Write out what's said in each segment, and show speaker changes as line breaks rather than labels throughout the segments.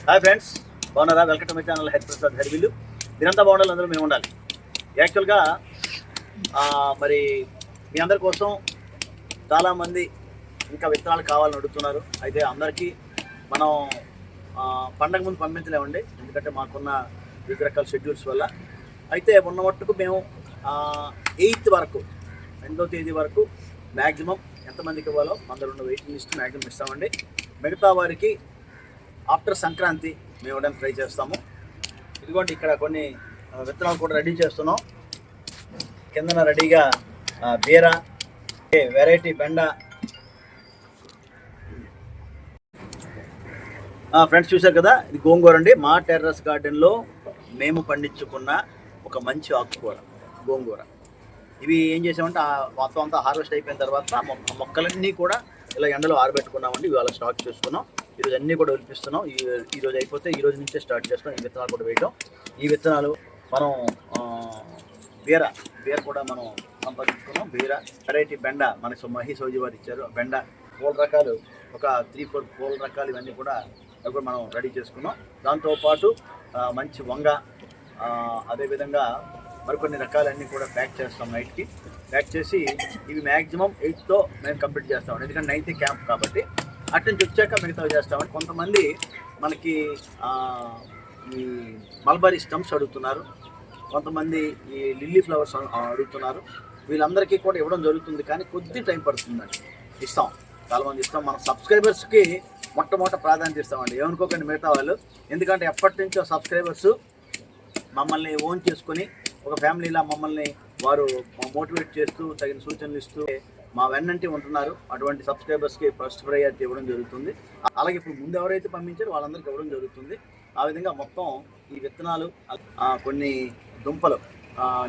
Hi friends, బాగున్నారా? Welcome to my channel Hariprasad హరివిల్లు. మీరంతా బాగుండాలి, అందరూ మేము ఉండాలి. యాక్చువల్గా మరి మీ అందరి కోసం చాలామంది ఇంకా విత్తనాలు కావాలని అడుగుతున్నారు. అయితే అందరికీ మనం పండగ ముందు పంపించలేమండి, ఎందుకంటే మాకున్న వివిధ రకాల షెడ్యూల్స్ వల్ల. అయితే ఉన్న మట్టుకు మేము 8th వరకు, 2వ తేదీ వరకు మ్యాక్సిమం ఎంతమందికి ఇవ్వాలో అందరూ ఉన్న వెయిటింగ్ లిస్ట్ మ్యాక్సిమం ఇస్తామండి. మిగతా వారికి ఆఫ్టర్ సంక్రాంతి మేము ఇవ్వడానికి ట్రై చేస్తాము. ఇదిగోండి, ఇక్కడ కొన్ని విత్తనాలు కూడా రెడీ చేస్తున్నాం. కిందన రెడీగా బీర, వెరైటీ బెండ. ఫ్రెండ్స్ చూశారు కదా, ఇది గోంగూర అండి. మా టెర్రస్ గార్డెన్లో మేము పండించుకున్న ఒక మంచి ఆకుకూర గోంగూర. ఇవి ఏం చేసామంటే మొత్తం అంతా హార్వెస్ట్ అయిపోయిన తర్వాత మొక్కలన్నీ కూడా ఇలా ఎండలో ఆరబెట్టుకున్నామండి. ఇవాళ స్టార్ట్ చేసుకున్నాం. ఈరోజు అన్నీ కూడా ఒలిపిస్తున్నాం. ఈరోజు అయిపోతే ఈ రోజు నుంచే స్టార్ట్ చేస్తున్నాం ఈ విత్తనాలు కూడా వేయటం. ఈ విత్తనాలు మనం బీర కూడా మనం సంపాదించుకున్నాం. బీర, వెరైటీ బెండ మనకు మహి సౌజీ వారు ఇచ్చారు. బెండ పూల రకాలు ఒక 3-4 పూల రకాలు, ఇవన్నీ కూడా అవి కూడా మనం రెడీ చేసుకున్నాం. దాంతోపాటు మంచి వంగ, అదేవిధంగా మరికొన్ని రకాలన్నీ కూడా ప్యాక్ చేస్తాం. నైట్కి ప్యాక్ చేసి ఇవి మ్యాక్సిమం 8తో మేము కంప్లీట్ చేస్తాం, ఎందుకంటే 9th క్యాంప్ కాబట్టి. అటు నుంచి వచ్చాక మిగతా చేస్తామని. కొంతమంది మనకి ఈ మల్బరీ స్టమ్స్ అడుగుతున్నారు, కొంతమంది ఈ లిల్లీ ఫ్లవర్స్ అడుగుతున్నారు. వీళ్ళందరికీ కూడా ఇవ్వడం జరుగుతుంది, కానీ కొద్ది టైం పడుతుందండి. ఇస్తాం, చాలామంది ఇస్తాం. మన సబ్స్క్రైబర్స్కి మొట్టమొదటి ప్రాధాన్యత ఇస్తామండి, ఏమనుకోకండి మిగతా వాళ్ళు. ఎందుకంటే ఎప్పటి నుంచో సబ్స్క్రైబర్స్ మమ్మల్ని ఓన్ చేసుకొని ఒక ఫ్యామిలీలా మమ్మల్ని వారు మోటివేట్ చేస్తూ తగిన సూచనలు ఇస్తూ మా వెన్నంటి ఉంటున్నారు. అటువంటి సబ్స్క్రైబర్స్కి ఫస్ట్ ప్రయారిటీ ఇవ్వడం జరుగుతుంది. అలాగే ఇప్పుడు ముందు ఎవరైతే పంపించారో వాళ్ళందరికీ ఇవ్వడం జరుగుతుంది. ఆ విధంగా మొత్తం ఈ విత్తనాలు, కొన్ని దుంపలు,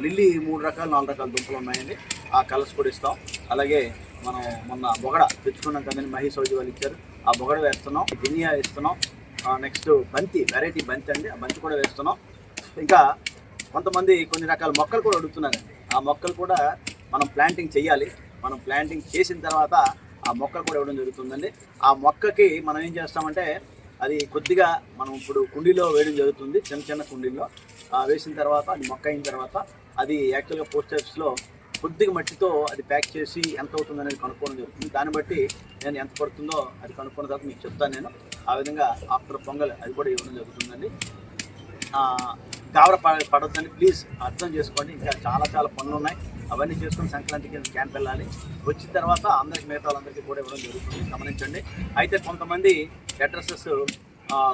లిల్లీ 3 రకాలు 4 రకాల దుంపలు ఉన్నాయండి. ఆ కలర్స్ కూడా ఇస్తాం. అలాగే మనం మొన్న బొగడ తెచ్చుకున్నాం కదండి, మహి సౌజీ వాళ్ళు ఇచ్చారు. ఆ బొగడ వేస్తున్నాం, గినియా ఇస్తున్నాం. నెక్స్ట్ బంతి, వెరైటీ బంతి అండి, ఆ బంతి కూడా వేస్తున్నాం. ఇంకా కొంతమంది కొన్ని రకాల మొక్కలు కూడా అడుగుతున్నారండి. ఆ మొక్కలు కూడా మనం ప్లాంటింగ్ చేయాలి. మనం ప్లాంటింగ్ చేసిన తర్వాత ఆ మొక్కలు కూడా ఇవ్వడం జరుగుతుందండి. ఆ మొక్కకి మనం ఏం చేస్తామంటే, అది కొద్దిగా మనం ఇప్పుడు కుండీలో వేయడం జరుగుతుంది, చిన్న చిన్న కుండీల్లో వేసిన తర్వాత అది మొక్క అయిన తర్వాత అది యాక్చువల్గా పోస్ట్ ఆఫీస్లో కొద్దిగా మట్టితో అది ప్యాక్ చేసి ఎంత అవుతుంది అనేది కనుక్కోవడం జరుగుతుంది. దాన్ని బట్టి నేను ఎంత పడుతుందో అది కనుక్కున్న తర్వాత మీకు చెప్తాను నేను. ఆ విధంగా ఆఫ్టర్ పొంగల్ అది కూడా ఇవ్వడం జరుగుతుందండి. గాబర పడొద్దని ప్లీజ్ అర్థం చేసుకోండి. ఇంకా చాలా పనులు ఉన్నాయి, అవన్నీ చేసుకుని సంక్రాంతికి క్యాంప్ వెళ్ళాలి. వచ్చిన తర్వాత అందరికి మిగతా వాళ్ళందరికీ కూడా ఇవ్వడం జరుగుతుంది, గమనించండి. అయితే కొంతమంది అడ్రసెస్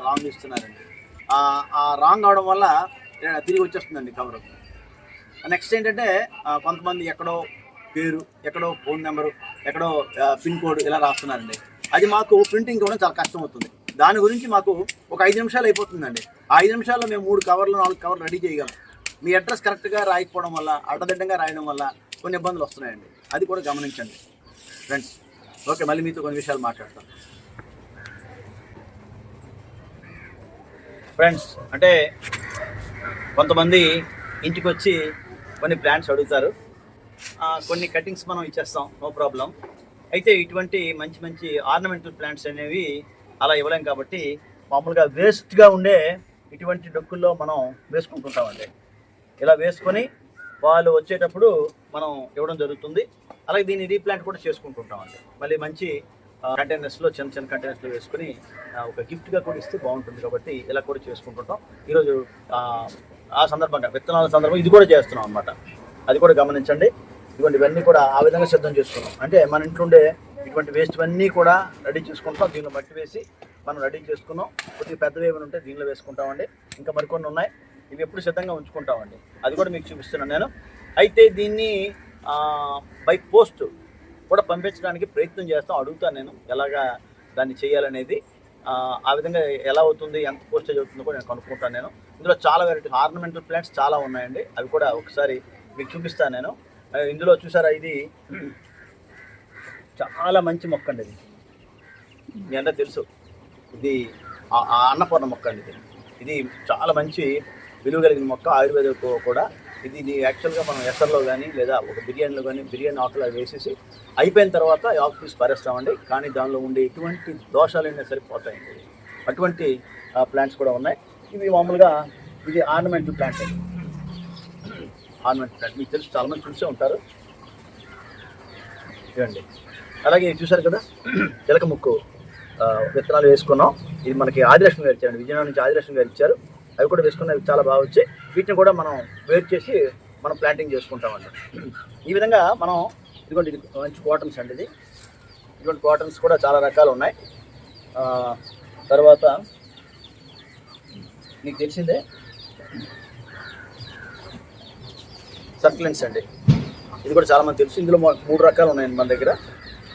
రాంగ్ ఇస్తున్నారండి. ఆ రాంగ్ అవడం వల్ల తిరిగి వచ్చేస్తుందండి కవర్. నెక్స్ట్ ఏంటంటే, కొంతమంది ఎక్కడో పేరు, ఎక్కడో ఫోన్ నెంబరు, ఎక్కడో పిన్ కోడ్ ఇలా రాస్తున్నారండి. అది మాకు ప్రింటింగ్ ఇవ్వడం చాలా కష్టం అవుతుంది. దాని గురించి మాకు ఒక 5 నిమిషాలు అయిపోతుందండి. ఆ 5 నిమిషాల్లో మేము 3 కవర్లు 4 కవర్లు రెడీ చేయగలం. మీ అడ్రస్ కరెక్ట్గా రాయకపోవడం వల్ల, అడ్డదిడ్డంగా రాయడం వల్ల కొన్ని ఇబ్బందులు వస్తున్నాయండి. అది కూడా గమనించండి ఫ్రెండ్స్. ఓకే, మళ్ళీ మీతో కొన్ని విషయాలు మాట్లాడతాను ఫ్రెండ్స్. అంటే కొంతమంది ఇంటికి వచ్చి కొన్ని ప్లాంట్స్ అడుగుతారు, కొన్ని కటింగ్స్ మనం ఇచ్చేస్తాం, నో ప్రాబ్లం. అయితే ఇటువంటి మంచి ఆర్నమెంటల్ ప్లాంట్స్ అనేవి అలా ఇవ్వలేం కాబట్టి మామూలుగా వేస్ట్గా ఉండే ఇటువంటి డొక్కుల్లో మనం వేసుకుంటుంటామండి. ఇలా వేసుకొని వాళ్ళు వచ్చేటప్పుడు మనం ఇవ్వడం జరుగుతుంది. అలాగే దీన్ని రీప్లాంట్ కూడా చేసుకుంటుంటామండి. మళ్ళీ మంచి కంటైనర్స్లో, చిన్న కంటైనర్స్లో వేసుకొని ఒక గిఫ్ట్గా కూడా ఇస్తే బాగుంటుంది కాబట్టి ఇలా కూడా చేసుకుంటుంటాం. ఈరోజు ఆ సందర్భంగా, విత్తనాల సందర్భంగా ఇది కూడా చేస్తున్నాం అనమాట. అది కూడా గమనించండి. ఇటువంటి ఇవన్నీ కూడా ఆ విధంగా సిద్ధం చేసుకున్నాం. అంటే మన ఇంట్లో ఉండే ఇటువంటి వేస్ట్ అన్నీ కూడా రెడీ చేసుకుంటాం. దీనిలో మట్టి వేసి మనం రెడీ చేసుకున్నాం. కొద్దిగా పెద్దవి ఏమైనా ఉంటే దీనిలో వేసుకుంటామండి. ఇంకా మరికొన్ని ఉన్నాయి, ఇవి ఎప్పుడు సిద్ధంగా ఉంచుకుంటామండి. అది కూడా మీకు చూపిస్తున్నాను నేను. అయితే దీన్ని బై పోస్ట్ కూడా పంపించడానికి ప్రయత్నం చేస్తాం. అడుగుతాను నేను ఎలాగా దాన్ని చేయాలనేది. ఆ విధంగా ఎలా అవుతుంది, ఎంత పోస్టేజ్ అవుతుందో కూడా నేను కనుక్కుంటాను నేను. ఇందులో చాలా వెరైటీ ఆర్నమెంటల్ ప్లాంట్స్ చాలా ఉన్నాయండి, అవి కూడా ఒకసారి మీకు చూపిస్తాను నేను. ఇందులో చూసారా, ఇది చాలా మంచి మొక్క అండి. ఇది అంటే తెలుసు, ఇది అన్నపూర్ణ మొక్క అండి. ఇది చాలా మంచి విలువ కలిగిన మొక్క, ఆయుర్వేద కూడా. ఇది యాక్చువల్గా మనం ఎసర్లో కానీ లేదా ఒక బిర్యానీలో కానీ బిర్యానీ ఆకులు వేసేసి అయిపోయిన తర్వాత ఆకు తీసి పారేస్తామండి. కానీ దానిలో ఉండే ఎటువంటి దోషాలైనా సరిపోతాయండి. అటువంటి ప్లాంట్స్ కూడా ఉన్నాయి. ఇవి మామూలుగా ఇది ఆర్నమెంటల్ ప్లాంట్ అండి. ఆర్నమెంటల్ ప్లాంట్ మీకు తెలుసు, చాలామంది చూసే ఉంటారు. ఇవ్వండి. అలాగే చూసారు కదా చిలక ముక్కు విత్తనాలు వేసుకున్నాం. ఇది మనకి ఆదిలక్ష్మి గారు ఇచ్చారండి, విజయనగరం నుంచి ఆదిలక్ష్మి గారు ఇచ్చారు. అవి కూడా వేసుకున్నవి చాలా బాగా వచ్చాయి. వీటిని కూడా మనం వేరు చేసి మనం ప్లాంటింగ్ చేసుకుంటామండి. ఈ విధంగా మనం ఇదిగోండి, ఇది మంచి కాటన్స్ అండి. ఇది ఇటువంటి కాటన్స్ కూడా చాలా రకాలు ఉన్నాయి. తర్వాత మీకు తెలిసిందే సర్క్యులెంట్స్ అండి. ఇది కూడా చాలామంది తెలుసు. ఇందులో 3 రకాలు ఉన్నాయండి మన దగ్గర.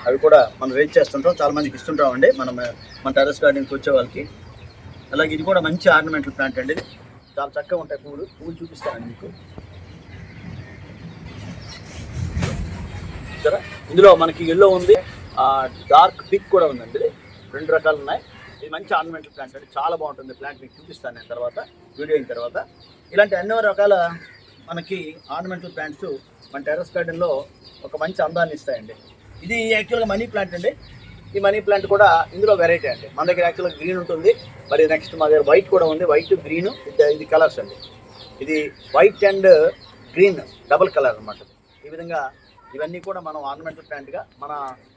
అవి కూడా మనం రేట్ చేస్తుంటాం, చాలామందికి ఇస్తుంటామండి మన టెర్రస్ గార్డెన్కి వచ్చే వాళ్ళకి. అలాగే ఇది కూడా మంచి ఆర్నమెంటల్ ప్లాంట్ అండి. చాలా చక్కగా ఉంటాయి పువ్వులు చూపిస్తానండి మీకు. సరే, ఇందులో మనకి ఎల్లో ఉంది, డార్క్ పింక్ కూడా ఉందండి. 2 రకాలు ఉన్నాయి. ఇది మంచి ఆర్నమెంటల్ ప్లాంట్ అండి, చాలా బాగుంటుంది ప్లాంట్. మీకు చూపిస్తాను నేను తర్వాత, వీడియో అయిన తర్వాత. ఇలాంటి ఎన్నో రకాల మనకి ఆర్నమెంటల్ ప్లాంట్స్ మన టెర్రస్ గార్డెన్లో ఒక మంచి అందాన్ని ఇస్తాయండి. ఇది యాక్చువల్గా మనీ ప్లాంట్ అండి. ఈ మనీ ప్లాంట్ కూడా ఇందులో వెరైటీ అండి. మన దగ్గర యాక్చువల్గా గ్రీన్ ఉంటుంది, మరి నెక్స్ట్ మా దగ్గర వైట్ కూడా ఉంది. వైట్ గ్రీన్ ఇది కలర్స్ అండి. ఇది white and green double colour అనమాట. ఈ విధంగా ఇవన్నీ కూడా మనం ఆర్నమెంటల్ ప్లాంట్గా మన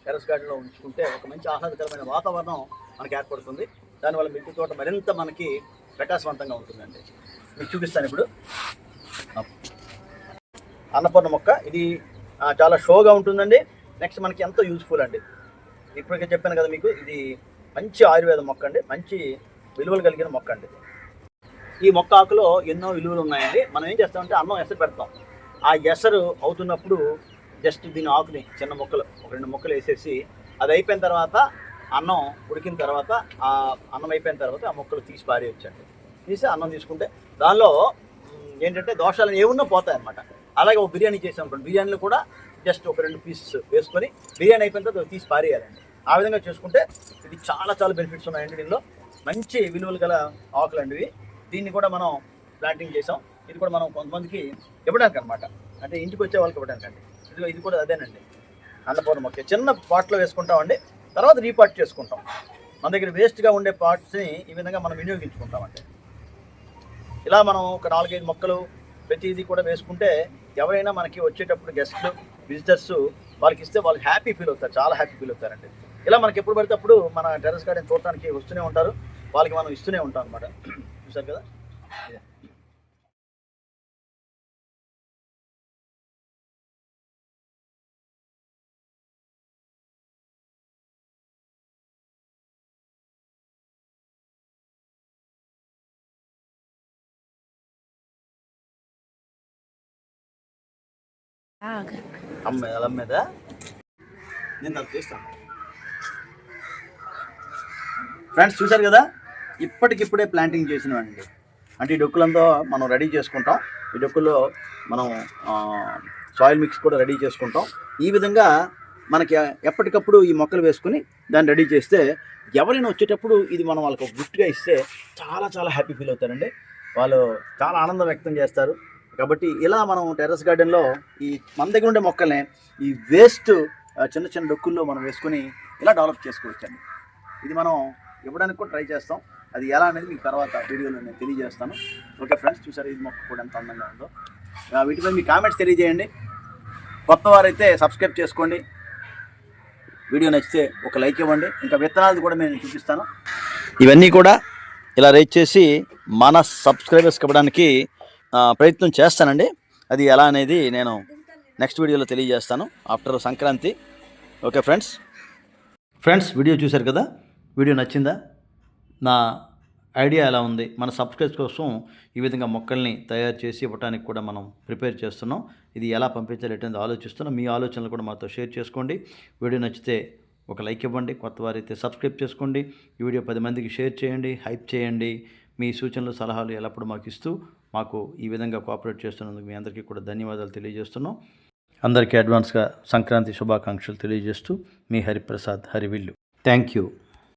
టెర్రస్ గార్డెన్లో ఉంచుకుంటే ఒక మంచి ఆహ్లాదకరమైన వాతావరణం మనకి ఏర్పడుతుంది. దానివల్ల మిద్దె తోట మరింత మనకి ప్రకాశవంతంగా ఉంటుందండి. మీకు చూపిస్తాను ఇప్పుడు. అన్నపూర్ణ మొక్క ఇది చాలా షోగా ఉంటుందండి. నెక్స్ట్ మనకి ఎంతో యూజ్ఫుల్ అండి. ఇప్పటికే చెప్పాను కదా మీకు, ఇది మంచి ఆయుర్వేద మొక్క అండి, మంచి విలువలు కలిగిన మొక్క అండి. ఈ మొక్క ఆకులో ఎన్నో విలువలు ఉన్నాయండి. మనం ఏం చేస్తామంటే అన్నం ఎసరు పెడతాం. ఆ ఎసరు అవుతున్నప్పుడు జస్ట్ దీని ఆకుని చిన్న ముక్కలు 2 ముక్కలు వేసేసి అది అయిపోయిన తర్వాత అన్నం ఉడికిన తర్వాత ఆ అన్నం అయిపోయిన తర్వాత ఆ ముక్కలు తీసి పారేయొచ్చండి. తీసి అన్నం తీసుకుంటే దానిలో ఏంటంటే దోషాలు ఏమున్నా పోతాయి అన్నమాట. అలాగే ఒక బిర్యానీ చేసాం అనుకోండి, బిర్యానీలో కూడా జస్ట్ ఒక 2 పీసెస్ వేసుకొని బిర్యానీ అయిపోయిన తర్వాత తీసి పారేయాలండి. ఆ విధంగా చేసుకుంటే ఇది చాలా చాలా బెనిఫిట్స్ ఉన్నాయండి. దీనిలో మంచి విలువలు గల ఆకులండి ఇవి. దీన్ని కూడా మనం ప్లాంటింగ్ చేసాం. ఇది కూడా మనం కొంతమందికి ఇవ్వడానికి అనమాట, అంటే ఇంటికి వచ్చే వాళ్ళకి ఇవ్వడానికి అండి. ఇది కూడా అదేనండి, అన్నపూర్ణ మొక్క. చిన్న పాట్లో వేసుకుంటామండి, తర్వాత రీపాట్ చేసుకుంటాం. మన దగ్గర వేస్ట్గా ఉండే పార్ట్స్ని ఈ విధంగా మనం వినియోగించుకుంటామండి. ఇలా మనం ఒక 4-5 మొక్కలు ప్రతిదీ కూడా వేసుకుంటే ఎవరైనా మనకి వచ్చేటప్పుడు గెస్ట్లు విజిటర్స్ వాళ్ళకి ఇస్తే వాళ్ళు హ్యాపీ ఫీల్ అవుతారు, చాలా హ్యాపీ ఫీల్ అవుతారండి. ఇలా మనకి ఎప్పుడు పడితే అప్పుడు మన టెర్రస్ గార్డెన్ చూడటానికి వస్తూనే ఉంటారు, వాళ్ళకి మనం ఇస్తూనే ఉంటాం అనమాట. చూసారు కదా. అల్లం మీద నేను అది చేస్తాను. ఫ్రెండ్స్ చూసారు కదా, ఇప్పటికిప్పుడే ప్లాంటింగ్ చేసినవండి. అంటే ఈ డొక్కులంతా మనం రెడీ చేసుకుంటాం. ఈ డొక్కుల్లో మనం సాయిల్ మిక్స్ కూడా రెడీ చేసుకుంటాం. ఈ విధంగా మనకి ఎప్పటికప్పుడు ఈ మొక్కలు వేసుకుని దాన్ని రెడీ చేస్తే ఎవరైనా వచ్చేటప్పుడు ఇది మనం వాళ్ళకి ఒక గిఫ్ట్గా ఇస్తే చాలా చాలా హ్యాపీ ఫీల్ అవుతారండి. వాళ్ళు చాలా ఆనందం వ్యక్తం చేస్తారు. కాబట్టి ఇలా మనం టెర్రస్ గార్డెన్లో ఈ మన దగ్గర ఉండే మొక్కల్ని ఈ వేస్ట్ చిన్న చిన్న డొక్కుల్లో మనం వేసుకొని ఇలా డెవలప్ చేసుకోవచ్చండి. ఇది మనం ఇవ్వడానికి కూడా ట్రై చేస్తాం. అది ఎలా అనేది మీకు తర్వాత వీడియోలో నేను తెలియజేస్తాను. ఓకే ఫ్రెండ్స్, చూసారు ఇది మొక్క కూడా ఎంత అందంగా ఉందో. వీటిపై మీ కామెంట్స్ తెలియజేయండి. కొత్త వారైతే సబ్స్క్రైబ్ చేసుకోండి. వీడియో నచ్చితే ఒక లైక్ ఇవ్వండి. ఇంకా విత్తనాలు కూడా నేను చూపిస్తాను. ఇవన్నీ కూడా ఇలా రేట్ చేసి మన సబ్స్క్రైబర్స్కి ఇవ్వడానికి ప్రయత్నం చేస్తానండి. అది ఎలా అనేది నేను నెక్స్ట్ వీడియోలో తెలియజేస్తాను after Sankranti. Okay friends video చూశారు కదా. వీడియో నచ్చిందా? నా ఐడియా ఎలా ఉంది? మన సబ్స్క్రైబర్స్ కోసం ఈ విధంగా మొక్కల్ని తయారు చేసి ఇవ్వడానికి కూడా మనం ప్రిపేర్ చేస్తున్నాం. ఇది ఎలా పంపించాలి ఏంటనేది ఆలోచిస్తున్నాం. మీ ఆలోచనలు కూడా మాతో షేర్ చేసుకోండి. వీడియో నచ్చితే ఒక లైక్ ఇవ్వండి. కొత్త వారైతే సబ్స్క్రైబ్ చేసుకోండి. ఈ వీడియో 10 మందికి షేర్ చేయండి, హైప్ చేయండి. మీ సూచనలు సలహాలు ఎల్లప్పుడూ మాకు ఇస్తూ మాకు ఈ విధంగా కోఆపరేట్ చేస్తున్నందుకు మీ అందరికీ కూడా ధన్యవాదాలు తెలియజేస్తున్నాం. అందరికీ అడ్వాన్స్గా సంక్రాంతి శుభాకాంక్షలు తెలియజేస్తూ మీ హరిప్రసాద్ హరివిల్లు. Thank you.